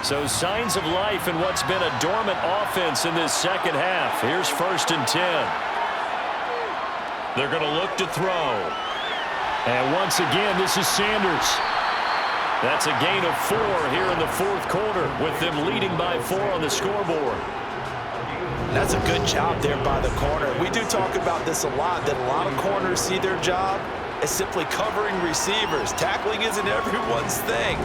Speaker 3: So signs of life in what's been a dormant offense in this second half. Here's 1st and 10. They're going to look to throw. And once again, this is Sanders. That's a gain of 4 here in the fourth quarter with them leading by 4 on the scoreboard.
Speaker 5: That's a good job there by the corner. We do talk about this a lot, that a lot of corners see their job as simply covering receivers. Tackling isn't everyone's thing.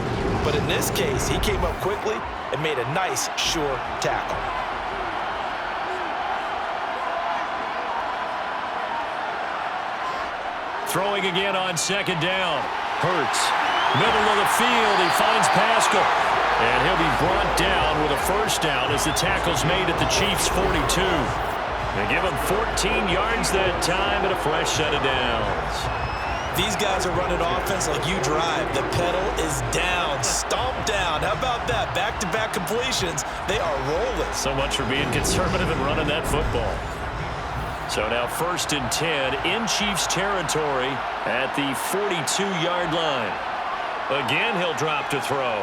Speaker 5: But in this case, he came up quickly and made a nice, sure tackle.
Speaker 3: Throwing again on second down. Hurts. Middle of the field. He finds Pascal. And he'll be brought down with a first down as the tackle's made at the Chiefs' 42. They give him 14 yards that time and a fresh set of downs.
Speaker 5: These guys are running offense like you drive. The pedal is down, stomped down. How about that? Back-to-back completions. They are rolling.
Speaker 3: So much for being conservative and running that football. So now 1st and 10 in Chiefs territory at the 42-yard line. Again, he'll drop to throw.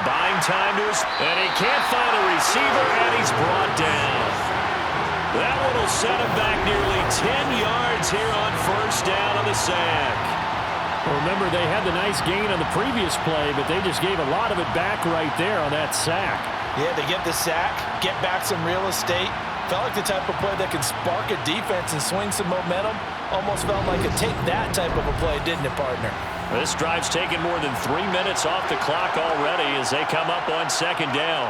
Speaker 3: Buying time to his, and he can't find a receiver, and he's brought down. That one will set him back nearly 10 yards here on first down on the sack.
Speaker 8: Remember, they had the nice gain on the previous play, but they just gave a lot of it back right there on that sack.
Speaker 5: Yeah, they get the sack, get back some real estate. Felt like the type of play that could spark a defense and swing some momentum. Almost felt like a take-that type of a play, didn't it, partner?
Speaker 3: This drive's taken more than 3 minutes off the clock already as they come up on second down.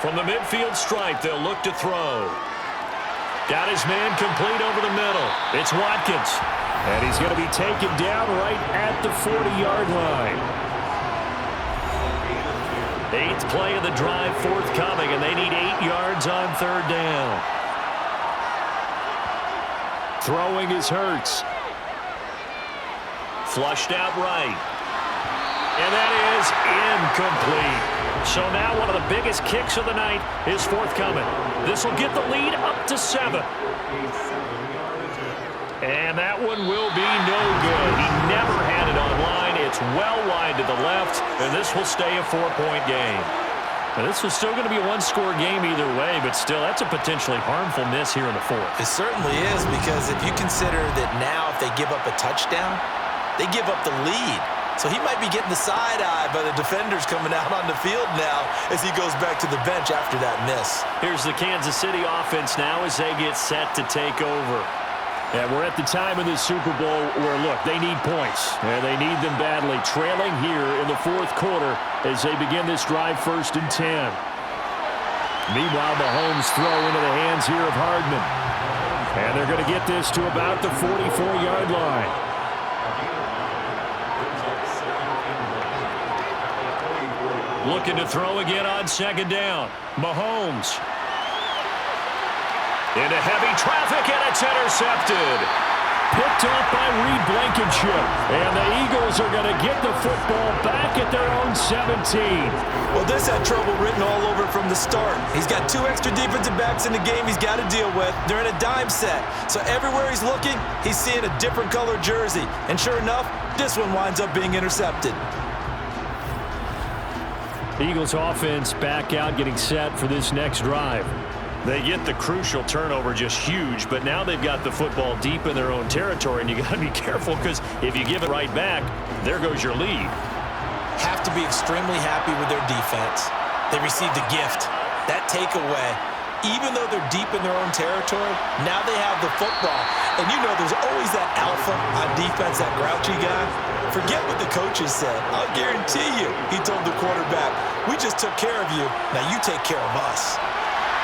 Speaker 3: From the midfield stripe, they'll look to throw. Got his man complete over the middle. It's Watkins.
Speaker 8: And he's going to be taken down right at the 40-yard line.
Speaker 3: 8th play of the drive forthcoming, and they need 8 yards on third down.
Speaker 8: Throwing is Hurts.
Speaker 3: Flushed out right. And that is incomplete. So now one of the biggest kicks of the night is forthcoming. This will get the lead up to 7. And that one will be no good. He never had it online. It's well wide to the left, and this will stay a 4-point game. Now, this was still going to be a one-score game either way, but still, that's a potentially harmful miss here in the 4th.
Speaker 5: It certainly is, because if you consider that now if they give up a touchdown, they give up the lead. So he might be getting the side eye by the defenders coming out on the field now as he goes back to the bench after that miss.
Speaker 3: Here's the Kansas City offense now as they get set to take over.
Speaker 8: And we're at the time in the Super Bowl where, look, they need points, and they need them badly. Trailing here in the 4th quarter as they begin this drive 1st and 10. Meanwhile, Mahomes throw into the hands here of Hardman. And they're going to get this to about the 44-yard line.
Speaker 3: Looking to throw again on second down. Mahomes. Into heavy traffic, and it's intercepted.
Speaker 8: Picked off by Reed Blankenship. And the Eagles are going to get the football back at their own 17.
Speaker 5: Well, this had trouble written all over from the start. He's got 2 extra defensive backs in the game he's got to deal with. They're in a dime set. So everywhere he's looking, he's seeing a different color jersey. And sure enough, this one winds up being intercepted.
Speaker 8: The Eagles offense back out, getting set for this next drive.
Speaker 3: They get the crucial turnover, just huge, but now they've got the football deep in their own territory, and you got to be careful because if you give it right back, there goes your lead.
Speaker 5: Have to be extremely happy with their defense. They received a gift. That takeaway, even though they're deep in their own territory, now they have the football. And you know there's always that alpha on defense, that grouchy guy. Forget what the coaches said. I'll guarantee you, he told the quarterback, we just took care of you. Now you take care of us.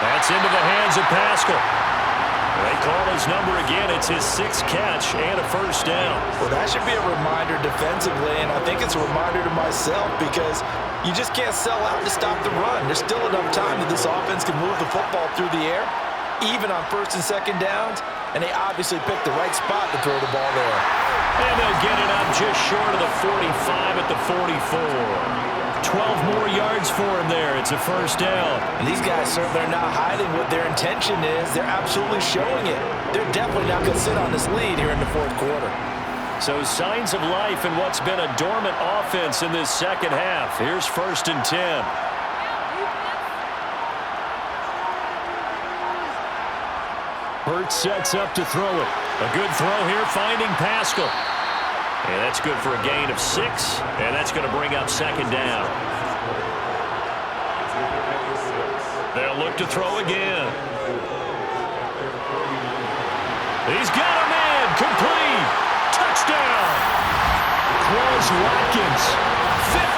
Speaker 3: That's into the hands of Pascal. They call his number again. It's his 6th catch and a first down.
Speaker 5: Well, that should be a reminder defensively, and I think it's a reminder to myself because you just can't sell out to stop the run. There's still enough time that this offense can move the football through the air, even on 1st and 2nd downs, and they obviously picked the right spot to throw the ball there.
Speaker 3: And they'll get it up just short of the 45 at the 44. 12 more yards for him there. It's a first down.
Speaker 5: And these guys certainly are not hiding what their intention is. They're absolutely showing it. They're definitely not going to sit on this lead here in the 4th quarter.
Speaker 3: So signs of life in what's been a dormant offense in this second half. Here's 1st and 10.
Speaker 8: Hurts sets up to throw it.
Speaker 3: A good throw here, finding Pascal. And that's good for a gain of 6, and that's going to bring up second down. They'll look to throw again. He's got a man, complete. Touchdown.
Speaker 8: Quez Watkins,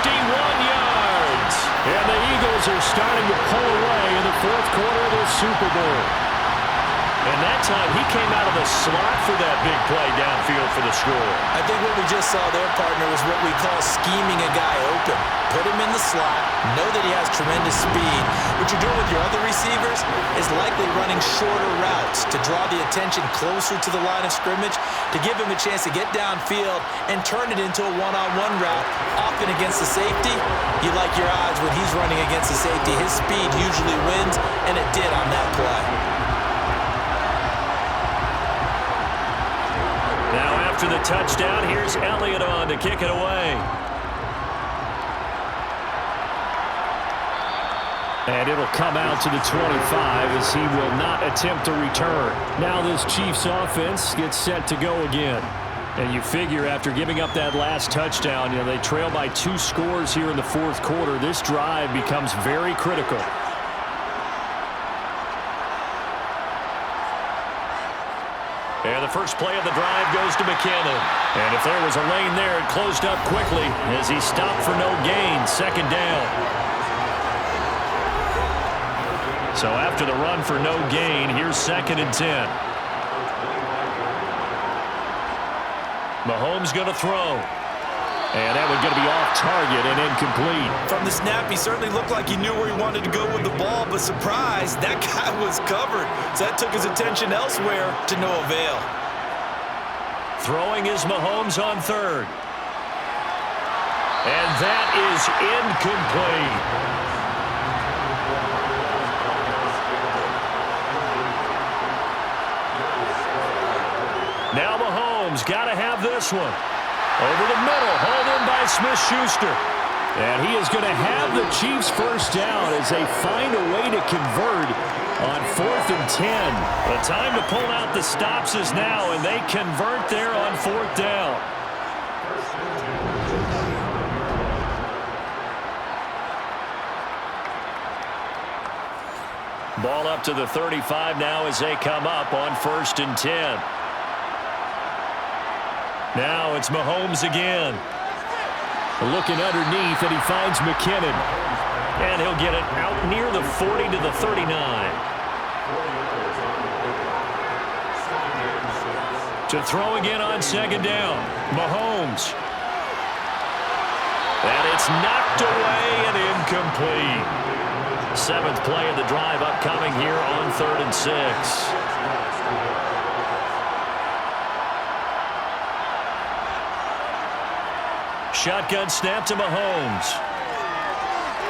Speaker 3: 51 yards.
Speaker 8: And the Eagles are starting to pull away in the 4th quarter of this Super Bowl. And that time, he came out of the slot for that big play downfield for the score.
Speaker 5: I think what we just saw there, partner, is what we call scheming a guy open. Put him in the slot, know that he has tremendous speed. What you're doing with your other receivers is likely running shorter routes to draw the attention closer to the line of scrimmage, to give him a chance to get downfield and turn it into a one-on-one route. Often against the safety, you like your odds when he's running against the safety. His speed usually wins, and it did on that play.
Speaker 8: Now after the touchdown, here's Elliott on to kick it away. And it'll come out to the 25 as he will not attempt to return. Now this Chiefs offense gets set to go again. And you figure after giving up that last touchdown, they trail by 2 scores here in the fourth quarter. This drive becomes very critical. And the first play of the drive goes to McKinnon. And if there was a lane there, it closed up quickly as he stopped for no gain. Second down. So after the run for no gain, here's 2nd and 10. Mahomes going to throw. And that one's going to be off target and incomplete.
Speaker 5: From the snap, he certainly looked like he knew where he wanted to go with the ball, but surprise, that guy was covered. So that took his attention elsewhere to no avail.
Speaker 8: Throwing is Mahomes on 3rd. And that is incomplete. Now Mahomes got to have this one. Over the middle, hauled in by Smith-Schuster. And he is going to have the Chiefs first down as they find a way to convert on 4th and 10. The time to pull out the stops is now, and they convert there on 4th down. Ball up to the 35 now as they come up on 1st and 10. Now it's Mahomes again. Looking underneath, and he finds McKinnon. And he'll get it out near the 40 to the 39. To throw again on 2nd down. Mahomes. And it's knocked away and incomplete. 7th play of the drive upcoming here on 3rd and 6. Shotgun snap to Mahomes.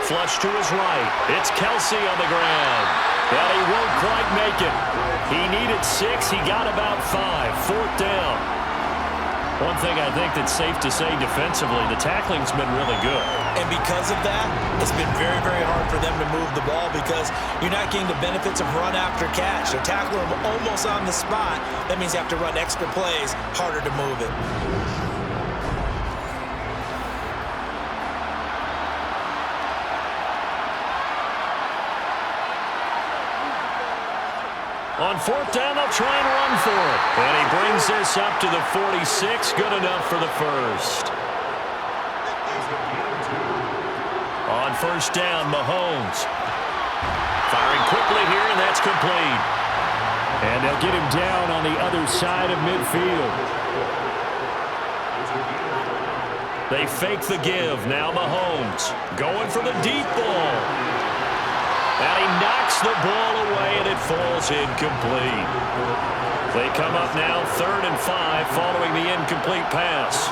Speaker 8: Flush to his right. It's Kelsey on the ground. But he won't quite make it. He needed 6. He got about 5. 4th down. One thing I think that's safe to say defensively, the tackling's been really good.
Speaker 5: And because of that, it's been very, very hard for them to move the ball because you're not getting the benefits of run after catch. They're tackling them almost on the spot. That means you have to run extra plays, harder to move it.
Speaker 8: On 4th down, they'll try and run for it. And he brings this up to the 46. Good enough for the first. On 1st down, Mahomes. Firing quickly here, and that's complete. And they'll get him down on the other side of midfield. They fake the give. Now Mahomes going for the deep ball. And he knocks the ball away, and it falls incomplete. They come up now 3rd and 5 following the incomplete pass.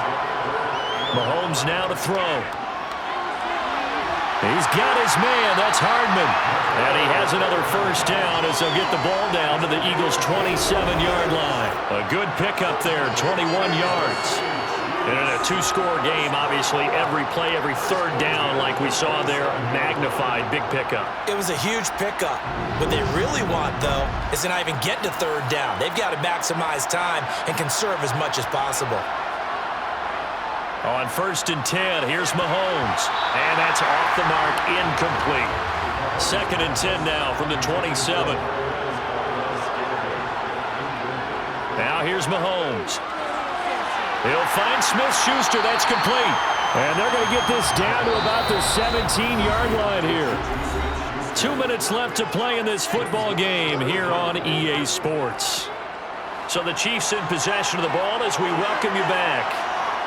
Speaker 8: Mahomes now to throw. He's got his man. That's Hardman. And he has another first down as they'll get the ball down to the Eagles' 27-yard line. A good pickup there, 21 yards. And in a 2-score game, obviously, every play, every 3rd down, like we saw there, magnified, big pickup.
Speaker 5: It was a huge pickup. What they really want, though, is to not even get to 3rd down. They've got to maximize time and conserve as much as possible.
Speaker 8: On 1st and 10, here's Mahomes. And that's off the mark, incomplete. 2nd and 10 now from the 27. Now here's Mahomes. He'll find Smith-Schuster. That's complete. And they're going to get this down to about the 17-yard line here. 2 minutes left to play in this football game here on EA Sports. So the Chiefs in possession of the ball as we welcome you back.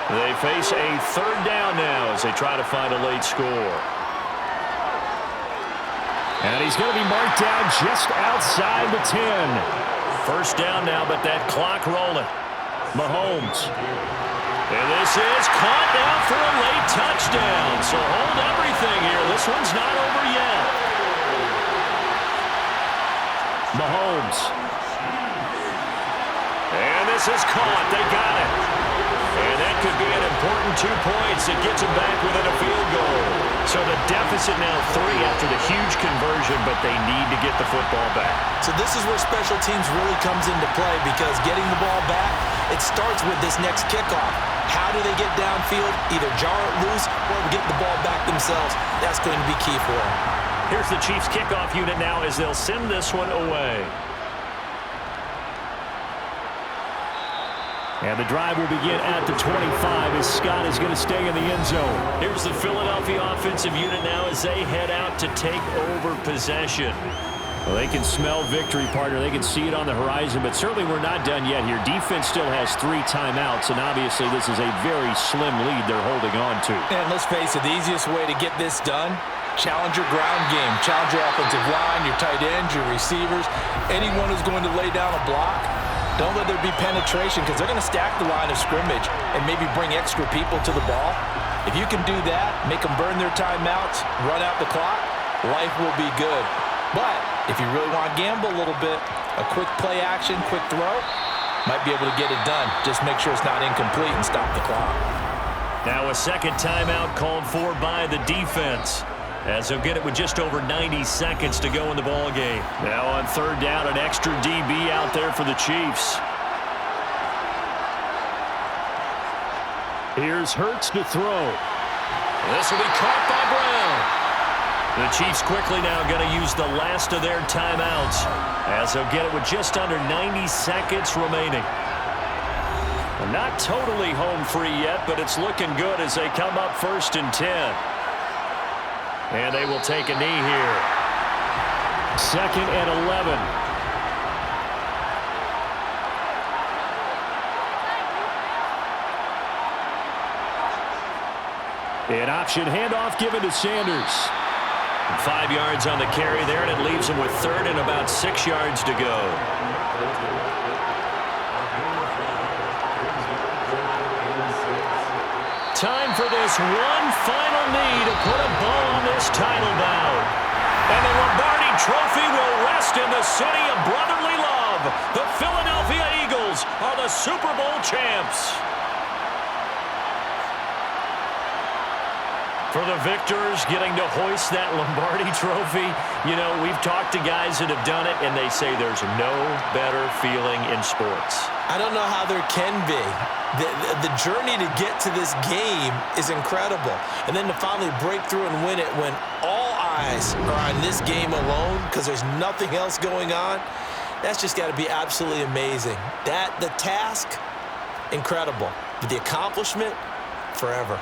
Speaker 8: They face a third down now as they try to find a late score. And he's going to be marked down just outside the 10. First down now, but that clock rolling. Mahomes. And this is caught down for a late touchdown. So hold everything here. This one's not over yet. Mahomes. And this is caught. They got it. And that could be an important 2 points. It gets them back within a field goal. So the deficit now 3 after the huge conversion, but they need to get the football back.
Speaker 5: So this is where special teams really comes into play, because getting the ball back, it starts with this next kickoff. How do they get downfield? Either jar it loose or get the ball back themselves. That's going to be key for them.
Speaker 8: Here's the Chiefs kickoff unit now as they'll send this one away. And the drive will begin at the 25 as Scott is going to stay in the end zone. Here's the Philadelphia offensive unit now as they head out to take over possession. Well, they can smell victory, partner. They can see it on the horizon, but certainly we're not done yet here. Defense still has 3 timeouts, and obviously this is a very slim lead they're holding on to.
Speaker 5: And let's face it, the easiest way to get this done, challenge your ground game. Challenge your offensive line, your tight ends, your receivers, anyone who's going to lay down a block. Don't let there be penetration, because they're going to stack the line of scrimmage and maybe bring extra people to the ball. If you can do that, make them burn their timeouts, run out the clock, life will be good. But if you really want to gamble a little bit, a quick play action, quick throw, might be able to get it done. Just make sure it's not incomplete and stop the clock.
Speaker 8: Now a second timeout called for by the defense, as they'll get it with just over 90 seconds to go in the ball game. Now on third down, an extra DB out there for the Chiefs. Here's Hurts to throw. This will be caught by Brown. The Chiefs quickly now going to use the last of their timeouts, as they'll get it with just under 90 seconds remaining. Not totally home free yet, but it's looking good as they come up 1st and 10. And they will take a knee here. 2nd and 11. An option handoff given to Sanders. 5 yards on the carry there, and it leaves them with 3rd and about 6 yards to go. Time for this one final knee to put a bow on this title bout. And the Lombardi Trophy will rest in the city of brotherly love. The Philadelphia Eagles are the Super Bowl champs. For the victors, getting to hoist that Lombardi Trophy, you know, we've talked to guys that have done it, and they say there's no better feeling in sports.
Speaker 5: I don't know how there can be. The journey to get to this game is incredible. And then to finally break through and win it when all eyes are on this game alone because there's nothing else going on, that's just got to be absolutely amazing. The task, incredible. But the accomplishment, forever.